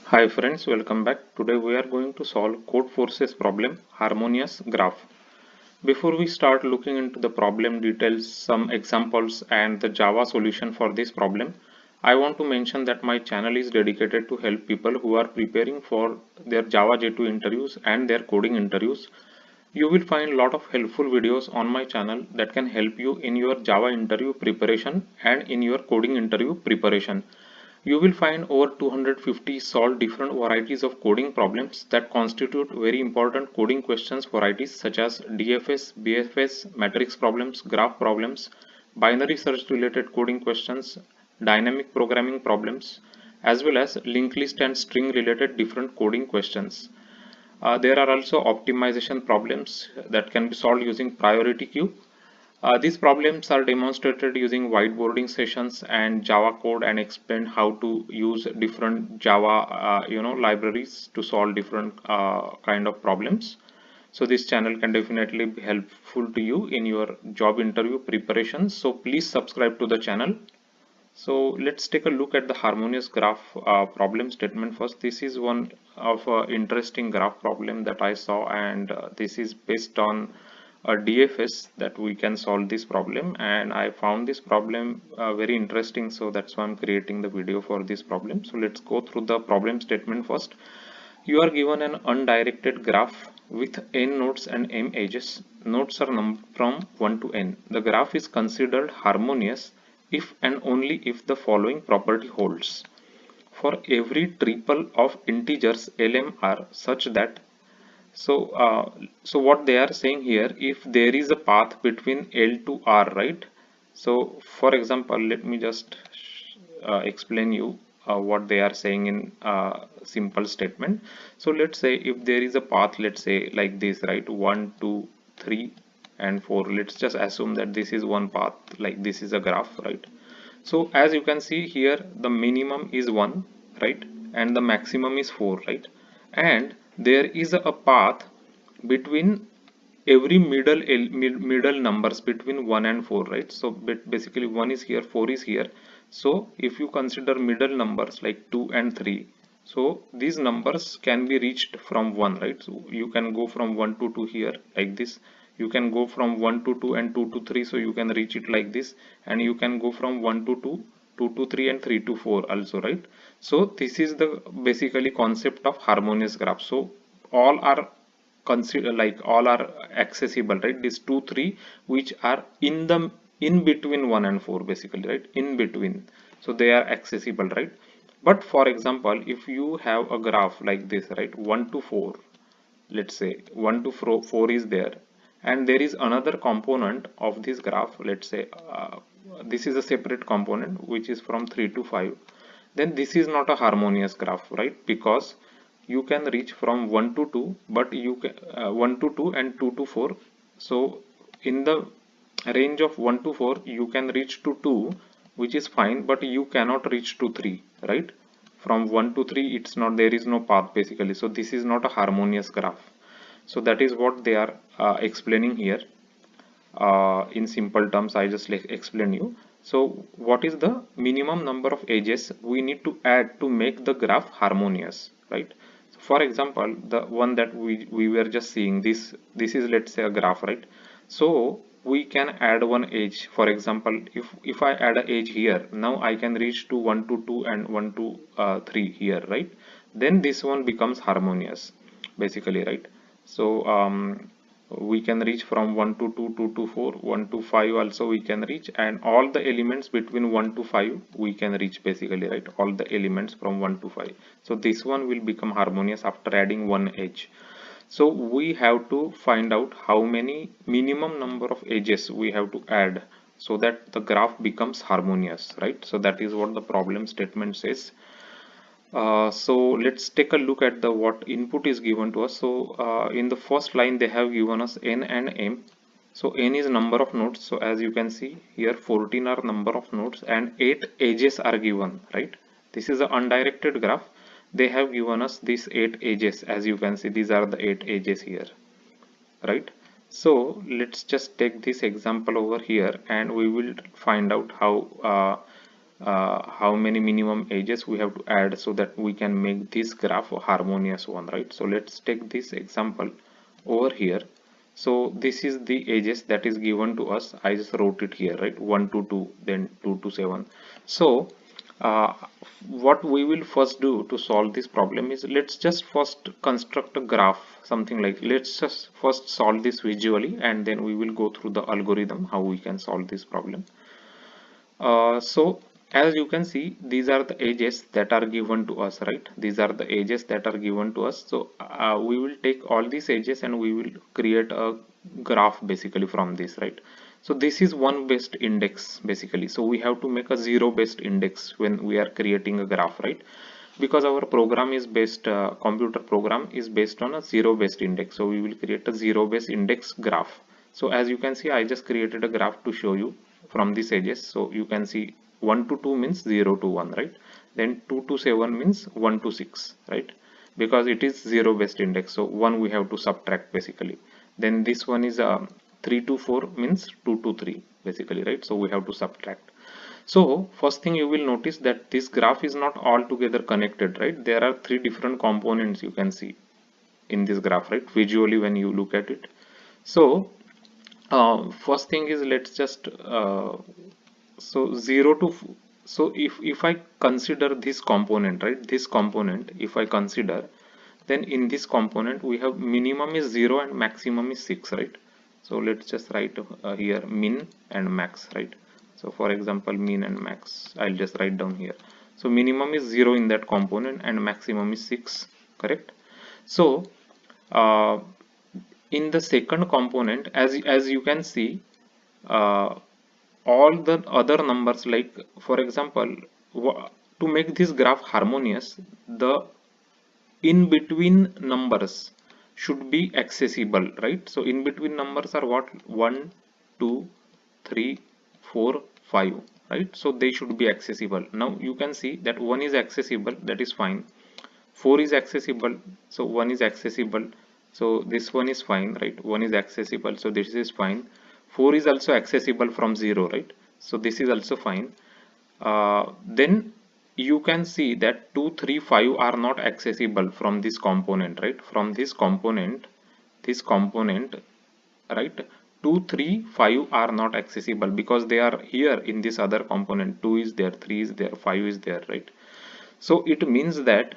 Hi friends, welcome back. Today we are going to solve code forces problem harmonious graph. Before we start looking into the problem details, some examples and the Java solution for this problem, I want to mention that my channel is dedicated to help people who are preparing for their Java J2 interviews and their coding interviews. You will find a lot of helpful videos on my channel that can help you in your Java interview preparation and in your coding interview preparation. You will find over 250 solved different varieties of coding problems that constitute very important coding questions varieties such as DFS, BFS, matrix problems, graph problems, binary search related coding questions, dynamic programming problems, as well as linked list and string related different coding questions. There are also optimization problems that can be solved using priority queue. These problems are demonstrated using whiteboarding sessions and Java code and explain how to use different Java libraries to solve different kind of problems. So this channel can definitely be helpful to you in your job interview preparation. So please subscribe to the channel. So let's take a look at the harmonious graph problem statement first. This is one of interesting graph problem that I saw, and this is based on a DFS that we can solve this problem, and I found this problem very interesting, so that's why I'm creating the video for this problem. So let's go through the problem statement first. You are given an undirected graph with n nodes and m edges. Nodes are numbered from 1 to n. The graph is considered harmonious if and only if the following property holds. For every triple of integers lm are such that so what they are saying here, if there is a path between L to R, right? So for example, let me just explain you what they are saying in simple statement. So let's say if there is a path, let's say like this, right? 1, 2, 3 and 4. Let's just assume that this is one path, like this is a graph, right? So as you can see here, the minimum is 1, right? And the maximum is 4, right? And there is a path between every middle numbers between 1 and 4, right? So basically 1 is here, 4 is here. So if you consider middle numbers like 2 and 3, so these numbers can be reached from 1, right? So you can go from 1 to 2 here like this. You can go from 1 to 2 and 2 to 3, so you can reach it like this. And you can go from 1 to 2, 2 to 3 and 3 to 4 also, right? So this is the basically concept of harmonious graph. So all are consider like all are accessible, right? These 2 3 which are in the in between 1 and 4, basically, right? In between, so they are accessible, right? But for example, if you have a graph like this, right? 1 to 4, let's say 1 to 4 is there, and there is another component of this graph, let's say this is a separate component which is from 3 to 5, then this is not a harmonious graph, right? Because you can reach from 1 to 2, but you can 1 to 2 and 2 to 4. So in the range of 1 to 4 you can reach to 2, which is fine, but you cannot reach to 3, right? From 1 to 3 it's not, there is no path basically, so this is not a harmonious graph. So that is what they are explaining here. In simple terms, I just explain you. So what is the minimum number of edges we need to add to make the graph harmonious, right? So for example, the one that we were just seeing, this is, let's say, a graph, right? So we can add one edge. For example, if I add an edge here, now I can reach to 1 to 2 and 1 to 3 here, right? Then this one becomes harmonious basically, right? So we can reach from 1 to 2, 2 to 4, 1 to 5 also we can reach, and all the elements between 1 to 5 we can reach basically, right? All the elements from 1 to 5. So this one will become harmonious after adding one edge. So we have to find out how many minimum number of edges we have to add so that the graph becomes harmonious, right? So that is what the problem statement says. So let's take a look at the what input is given to us. So in the first line they have given us n and m. So n is number of nodes. So as you can see here, 14 are number of nodes and 8 edges are given, right? This is an undirected graph. They have given us these 8 edges. As you can see, these are the 8 edges here, right? So let's just take this example over here and we will find out how how many minimum edges we have to add so that we can make this graph a harmonious one, right? So let's take this example over here. So this is the edges that is given to us. I just wrote it here, right? 1 to 2, then 2 to 7. So uh, what we will first do to solve this problem is, let's just first construct a graph, something like, let's just first solve this visually, and then we will go through the algorithm how we can solve this problem. So as you can see, these are the edges that are given to us, right? These are the edges that are given to us. So we will take all these edges and we will create a graph basically from this, right? So this is one based index basically. So we have to make a zero based index when we are creating a graph, right? Because our program is based, computer program is based on a zero based index. So we will create a zero based index graph. So as you can see, I just created a graph to show you from these edges. So you can see 1 to 2 means 0 to 1, right? Then 2 to 7 means 1 to 6, right? Because it is zero based index, so 1 we have to subtract basically. Then this one is 3 to 4 means 2 to 3 basically, right? So we have to subtract. So first thing you will notice that this graph is not altogether connected, right? There are three different components you can see in this graph, right? Visually when you look at it. So first thing is, let's just so 0 to so if I consider this component, right, this component if I consider, then in this component we have minimum is 0 and maximum is 6, right? So let's just write here min and max, right? So for example, min and max I'll just write down here. So minimum is 0 in that component and maximum is 6, correct? So uh, in the second component, as you can see, uh, all the other numbers, like for example, to make this graph harmonious, the in between numbers should be accessible, right? So in between numbers are what? 1, 2, 3, 4, 5, right? So they should be accessible. Now you can see that 1 is accessible, that is fine. 4 is accessible, so 1 is accessible, so this one is fine, right? 1 is accessible, so this is fine. 4 is also accessible from 0, right? So this is also fine. Then you can see that 2, 3, 5 are not accessible from this component, right? From this component, right? 2, 3, 5 are not accessible because they are here in this other component. 2 is there, 3 is there, 5 is there, right? So it means that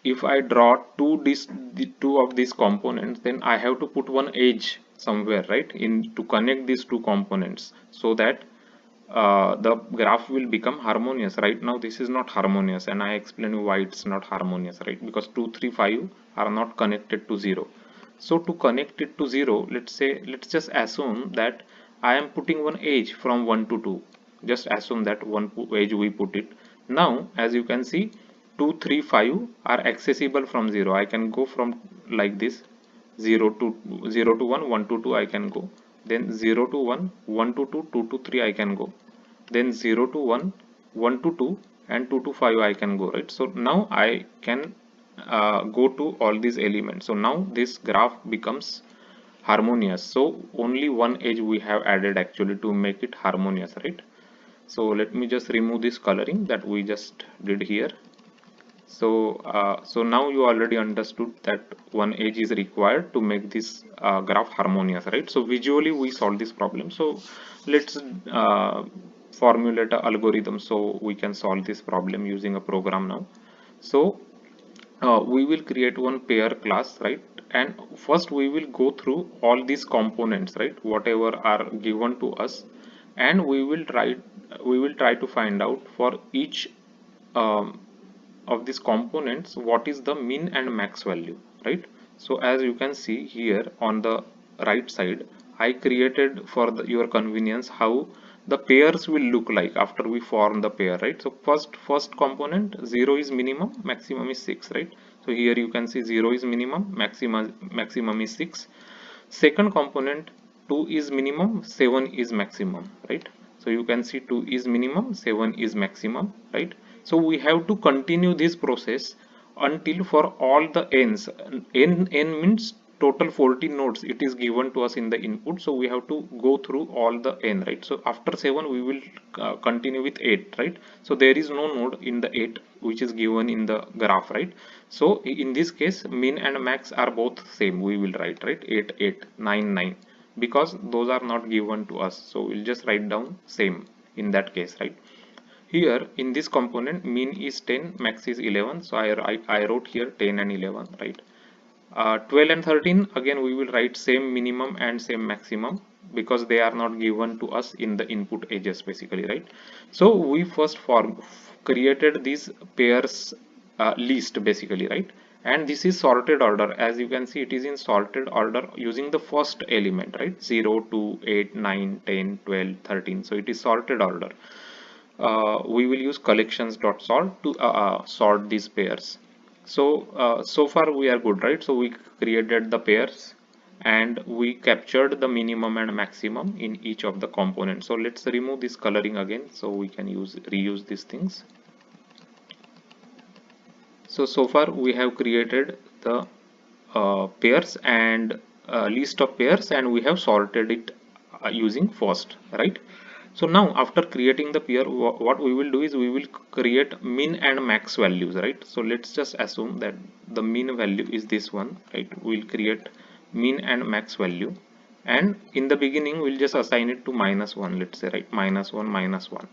if I draw two of these components, then I have to put one edge somewhere, right, in to connect these two components so that the graph will become harmonious. Right now this is not harmonious, and I explain you why it's not harmonious, right? Because 2, 3, 5 are not connected to 0. So to connect it to 0, let's just assume that I am putting one edge from 1 to 2. Just assume that one edge we put it. Now as you can see, 2, 3, 5 are accessible from 0. I can go from like this, 0 to 1, 1 to 2 I can go, then 0 to 1, 1 to 2, 2 to 3 I can go, then 0 to 1, 1 to 2, and 2 to 5 I can go, right? So now I can go to all these elements. So now this graph becomes harmonious. So only one edge we have added actually to make it harmonious, right? So let me just remove this coloring that we just did here. So now you already understood that one edge is required to make this graph harmonious, right? So visually we solve this problem. So let's formulate an algorithm so we can solve this problem using a program now. So we will create one pair class, right? And first we will go through all these components, right, whatever are given to us, and we will try to find out for each um, of these components what is the min and max value, right? So as you can see here on the right side, I created for your convenience how the pairs will look like after we form the pair, right? So first component, 0 is minimum, maximum is 6, right? So here you can see 0 is minimum, maximum is 6. Second component, 2 is minimum, 7 is maximum, right? So you can see 2 is minimum, 7 is maximum, right? So we have to continue this process until for all the n's. N means total 14 nodes it is given to us in the input, so we have to go through all the n, right? So after 7 we will continue with 8, right? So there is no node in the 8 which is given in the graph, right? So in this case min and max are both same, we will write, right? 8 8 9 9, because those are not given to us, so we'll just write down same in that case, right? Here in this component min is 10, max is 11, so I wrote here 10 and 11, right? 12 and 13 again we will write same minimum and same maximum, because they are not given to us in the input edges basically, right? So we first created these pairs list basically, right? And this is sorted order. As you can see, it is in sorted order using the first element, right? 0 2 8 9 10 12 13, so it is sorted order. We will use collections.sort to sort these pairs. So so far we are good, right? So we created the pairs and we captured the minimum and maximum in each of the components. So let's remove this coloring again so we can reuse these things. So far we have created the pairs and list of pairs, and we have sorted it using first, right? So now after creating the pair, what we will do is we will create min and max values, right? So let's just assume that the min value is this one, right? We'll create min and max value, and in the beginning we'll just assign it to -1, let's say, right? -1 -1.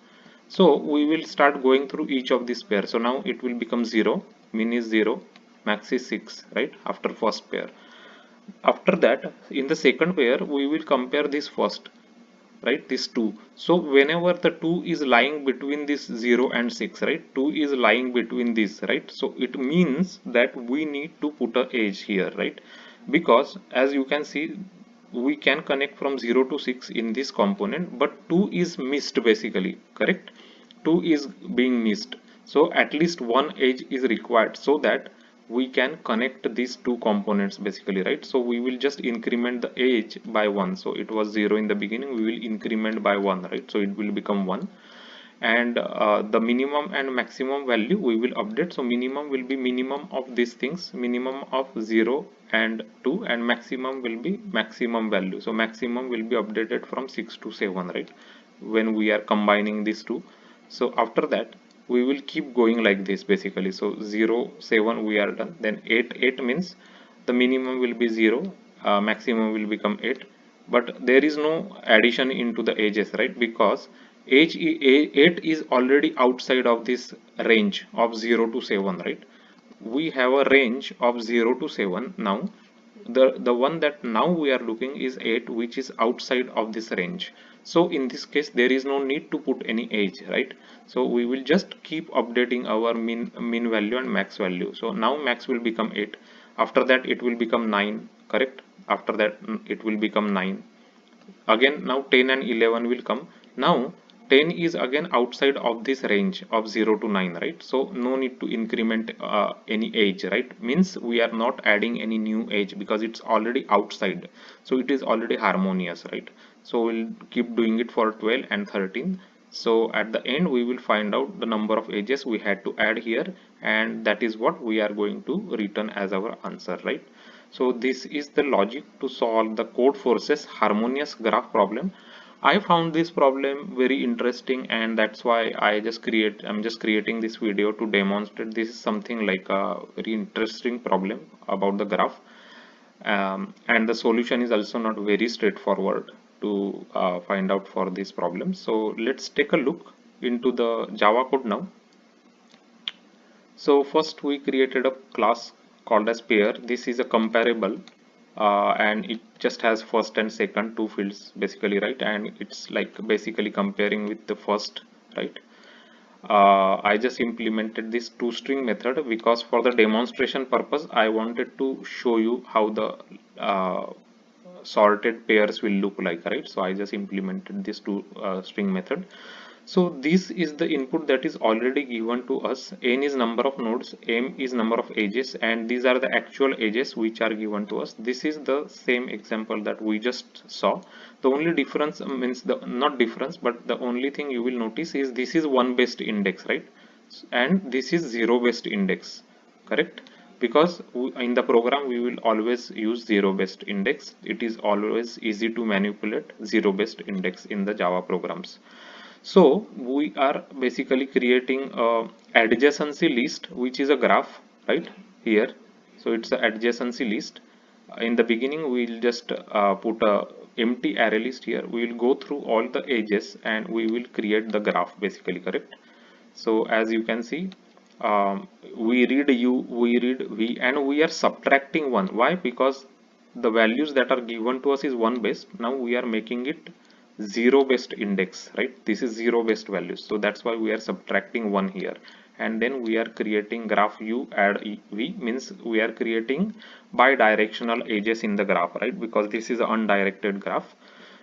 So we will start going through each of these pairs. So now it will become 0, min is 0, max is 6, right? After first pair. After that, in the second pair, we will compare this first, right? This 2. So whenever the 2 is lying between this 0 and 6, right? 2 is lying between this, right? So it means that we need to put a edge here, right? Because as you can see, we can connect from 0 to 6 in this component, but 2 is missed basically, correct? 2 is being missed. So at least one edge is required so that we can connect these two components basically, right? So we will just increment the edge by 1. So it was 0 in the beginning, we will increment by 1, right? So it will become 1. And the minimum and maximum value we will update. So minimum will be minimum of these things, minimum of 0 and 2, and maximum will be maximum value. So maximum will be updated from 6 to 7, right, when we are combining these two. So after that we will keep going like this basically. So 0 7 we are done, then 8 8 means the minimum will be 0, maximum will become 8, but there is no addition into the edges, right? Because 8 is already outside of this range of 0 to 7, right? We have a range of 0 to 7. Now the one that now we are looking is 8, which is outside of this range. So in this case there is no need to put any edge, right? So we will just keep updating our min value and max value. So now max will become 8, after that it will become 9, correct? After that it will become 9 again. Now 10 and 11 will come. Now 10 is again outside of this range of 0 to 9, right? So no need to increment any edge, right? Means we are not adding any new edge because it's already outside, so it is already harmonious, right? So we'll keep doing it for 12 and 13. So at the end we will find out the number of edges we had to add here, and that is what we are going to return as our answer, right? So this is the logic to solve the Codeforces harmonious graph problem. I found this problem very interesting, and that's why I'm just creating this video to demonstrate. This is something like a very interesting problem about the graph, and the solution is also not very straightforward to find out for this problem. So let's take a look into the Java code now. So first we created a class called as pair. This is a comparable, and it just has first and second two fields basically, right? And it's like basically comparing with the first, right? I just implemented this toString method because for the demonstration purpose I wanted to show you how the sorted pairs will look like, right? So I just implemented this toString method. So this is the input that is already given to us. N is number of nodes, M is number of edges, and these are the actual edges which are given to us. This is the same example that we just saw. The only difference means the not difference, but the only thing you will notice is this is one based index, right? And this is zero based index, correct? because in the program we will always use zero based index. It is always easy to manipulate zero based index in the Java programs. So we are basically creating a adjacency list, which is a graph right here. So it's a adjacency list. In the beginning we'll just put a empty array list here. We will go through all the edges and we will create the graph basically, correct? So as you can see, we read u, we read v, and we are subtracting 1. Why? Because the values that are given to us is 1 based. Now we are making it 0 based index, right? This is 0 based values, so that's why we are subtracting 1 here. And then we are creating graph u add v, means we are creating bidirectional edges in the graph, right? Because this is an undirected graph.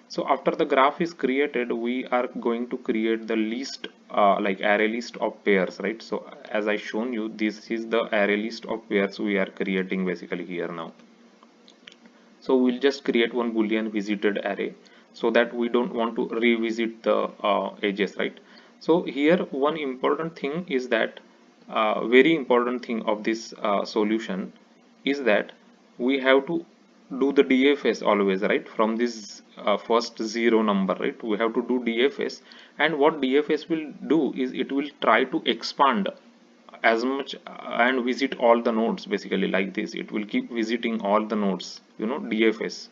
So after the graph is created, we are going to create the list, like array list of pairs, right? So as I shown you, this is the array list of pairs we are creating basically here now. So we'll just create one boolean visited array, so that we don't want to revisit the edges, right? So here one important thing is that, very important thing of this solution is that we have to do the DFS always, right? From this first zero number, right? We have to do DFS, and what DFS will do is it will try to expand as much and visit all the nodes basically, like this. It will keep visiting all the nodes, DFS.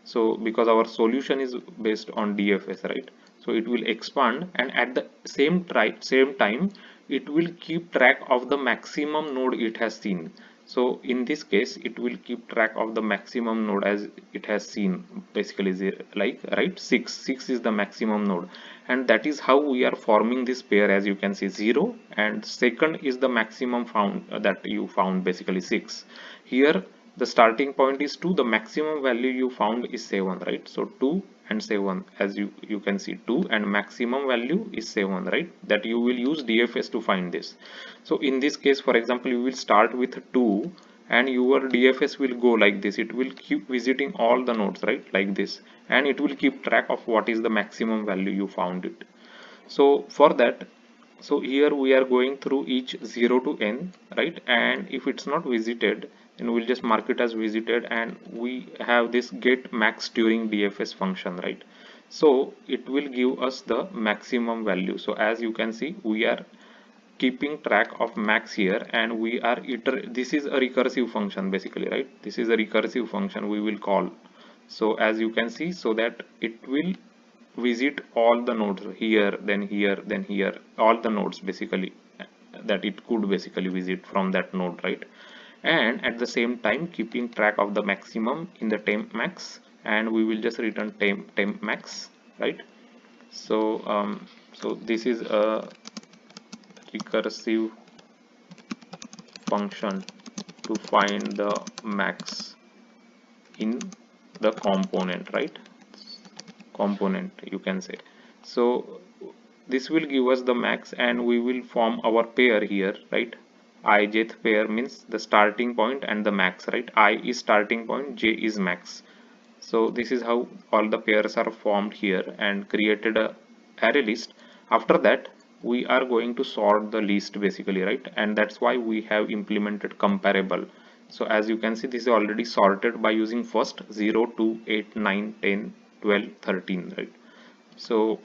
So because our solution is based on DFS, right? So it will expand, and at the same time it will keep track of the maximum node it has seen. So in this case it will keep track of the maximum node as it has seen basically, like, right, 6 is the maximum node, and that is how we are forming this pair. As you can see, 0 and second is the maximum found, that you found basically 6. Here the starting point is 2, the maximum value you found is 7, right? So 2 and 7, as you can see, 2 and maximum value is 7, right? That you will use DFS to find this. So in this case, for example, you will start with 2 and your DFS will go like this. It will keep visiting all the nodes, right, like this, and it will keep track of what is the maximum value you found it. So for that, so here we are going through each 0 to n, right? And if it's not visited, then we'll just mark it as visited, and we have this get max during DFS function, right? So it will give us the maximum value. So as you can see, we are keeping track of max here, and we are this is a recursive function basically, right? This is a recursive function we will call. So as you can see, so that it will visit all the nodes here, then here, then here, all the nodes basically that it could basically visit from that node, right? And at the same time keeping track of the maximum in the temp max, and we will just return temp max, right? So so this is a recursive function to find the max in the component, right? Component, you can say. So this will give us the max, and we will form our pair here, right? Ijth pair means the starting point and the max, right? I is starting point, j is max. So this is how all the pairs are formed here and created a array list. After that we are going to sort the list basically, right? And that's why we have implemented comparable. So as you can see, this is already sorted by using first 0 2 8 9 10 12 13, right? So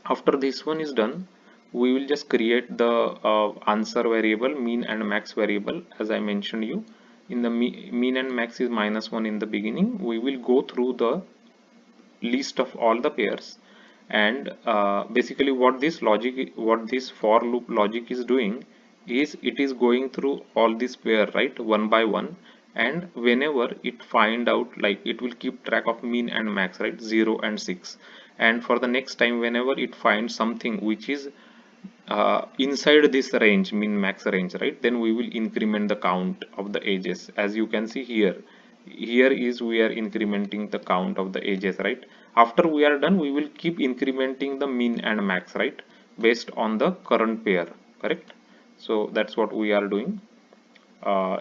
after this one is done, we will just create the answer variable, mean and max variable. As I mentioned you, in the mean and max is -1 in the beginning. We will go through the list of all the pairs, and basically what this for loop logic is doing is it is going through all these pair, right, one by one, and whenever it find out, like, it will keep track of mean and max, right, 0 and 6, and for the next time whenever it finds something which is inside this range, mean max range, right, then we will increment the count of the edges. As you can see here, is we are incrementing the count of the edges, right? After we are done, we will keep incrementing the mean and max, right, based on the current pair, correct? So that's what we are doing.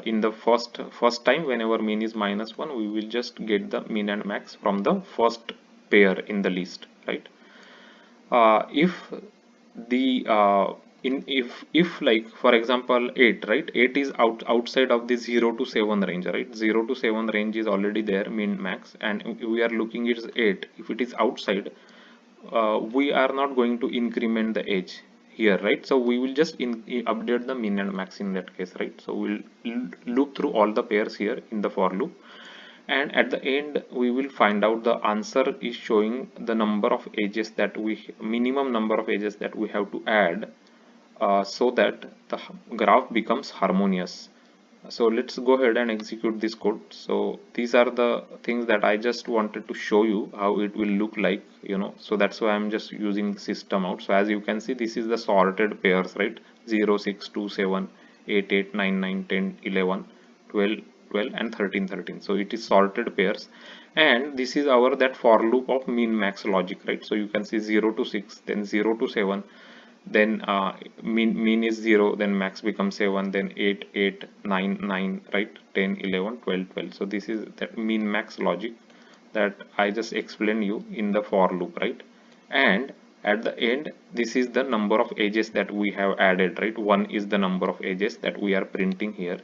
In the first time, whenever mean is -1, we will just get the mean and max from the first pair in the list, right? If the if like for example 8, right, 8 is outside of the 0 to 7 range, right? 0 to 7 range is already there, min max, and we are looking at 8. If it is outside, we are not going to increment the edge here, right? So we will just update the min and max in that case, right? So we'll loop through all the pairs here in the for loop, and at the end we will find out the answer is showing the number of edges that we minimum number of edges that we have to add, so that the graph becomes harmonious. So let's go ahead and execute this code. So these are the things that I just wanted to show you how it will look like, so that's why I'm just using the system out. So as you can see, this is the sorted pairs, right? 0 6 2 7 8 8 9 9 10 11 12 12 and 13 13. So it is sorted pairs, and this is our that for loop of min max logic, right? So you can see 0 to 6, then 0 to 7, then mean is 0, then max becomes 7, then 8 8 9 9, right? 10 11 12 12. So this is that min max logic that I just explained you in the for loop, right? And at the end, this is the number of edges that we have added, right? 1 is the number of edges that we are printing here,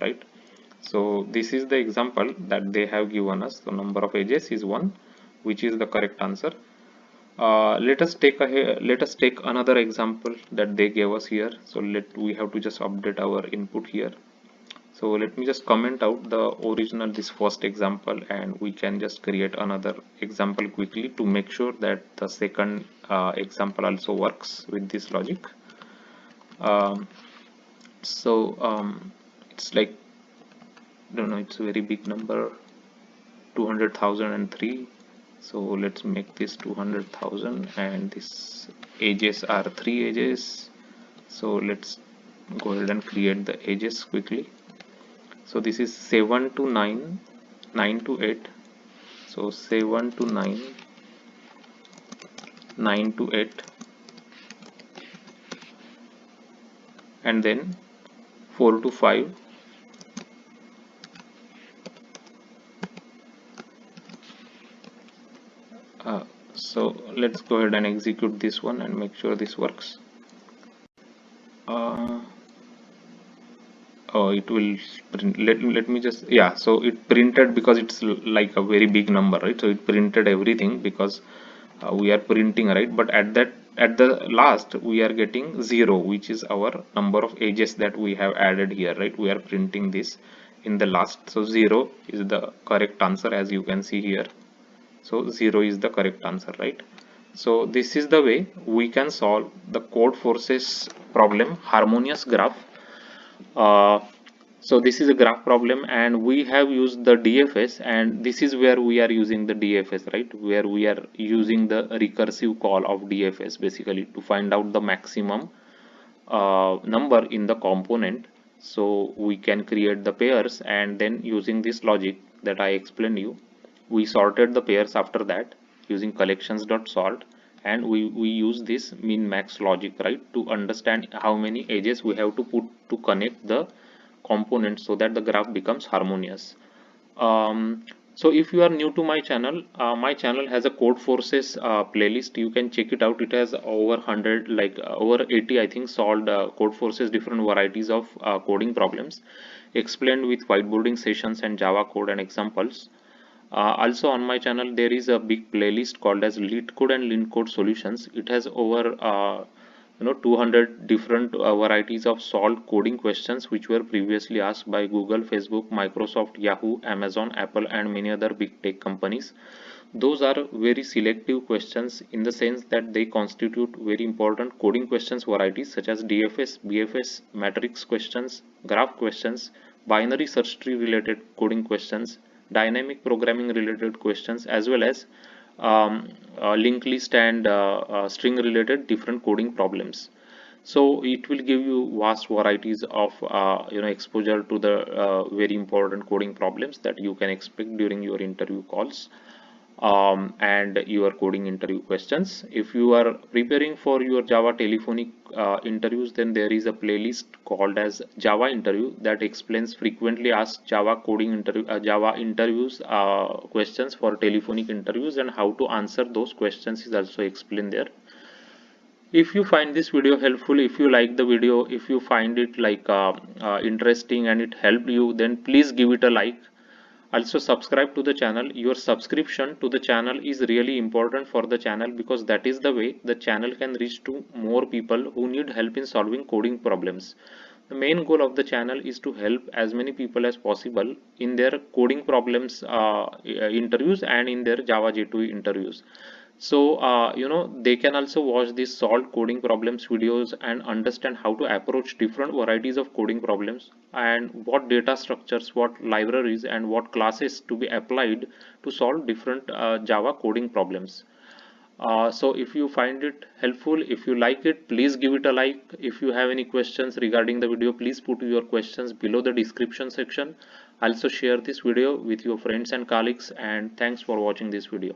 right? So this is the example that they have given us. The number of edges is 1, which is the correct answer. Let us take another example that they gave us here. So we have to just update our input here. So let me just comment out the original this first example, and we can just create another example quickly to make sure that the second example also works with this logic. um, it's like, I don't know, it's a very big number, 200,003. So let's make this 200,000, and this edges are 3 edges. So let's go ahead and create the edges quickly. So this is 7 to 9, 9 to 8. So 7 to 9, 9 to 8, and then 4 to 5, so let's go ahead and execute this one and make sure this works. Oh, it will print. Let me just, yeah, so it printed because it's like a very big number, right? So it printed everything because we are printing, right? But at the last we are getting 0, which is our number of edges that we have added here, right? We are printing this in the last, so 0 is the correct answer, as you can see here. So 0 is the correct answer, right? So this is the way we can solve the Codeforces problem, harmonious graph. So this is a graph problem, and we have used the DFS, and this is where we are using the DFS, right? Where we are using the recursive call of DFS basically to find out the maximum number in the component. So we can create the pairs, and then using this logic that I explained you, we sorted the pairs after that using collections.sort, and we use this min max logic, right, to understand how many edges we have to put to connect the components so that the graph becomes harmonious. So if you are new to my channel has a Codeforces playlist. You can check it out. It has over 100, like over 80 I think, solved Codeforces different varieties of coding problems explained with whiteboarding sessions and Java code and examples. Also on my channel there is a big playlist called as LeetCode and LeanCode solutions. It has over 200 different varieties of solved coding questions which were previously asked by Google, Facebook, Microsoft, Yahoo, Amazon, Apple and many other big tech companies. Those are very selective questions in the sense that they constitute very important coding questions varieties such as DFS, BFS, matrix questions, graph questions, binary search tree related coding questions, dynamic programming related questions, as well as linked list and string related different coding problems. So it will give you vast varieties of exposure to the very important coding problems that you can expect during your interview calls and your coding interview questions. If you are preparing for your Java telephonic interviews, then there is a playlist called as Java interview that explains frequently asked Java interviews questions for telephonic interviews, and how to answer those questions is also explained there. If you find this video helpful, if you like the video, if you find it like interesting and it helped you, then please give it a like. Also subscribe to the channel. Your subscription to the channel is really important for the channel, because that is the way the channel can reach to more people who need help in solving coding problems. The main goal of the channel is to help as many people as possible in their coding problems interviews and in their Java J2E interviews. So they can also watch these solved coding problems videos and understand how to approach different varieties of coding problems, and what data structures, what libraries and what classes to be applied to solve different Java coding problems. So if you find it helpful, if you like it, please give it a like. If you have any questions regarding the video, please put your questions below the description section. Also share this video with your friends and colleagues, and thanks for watching this video.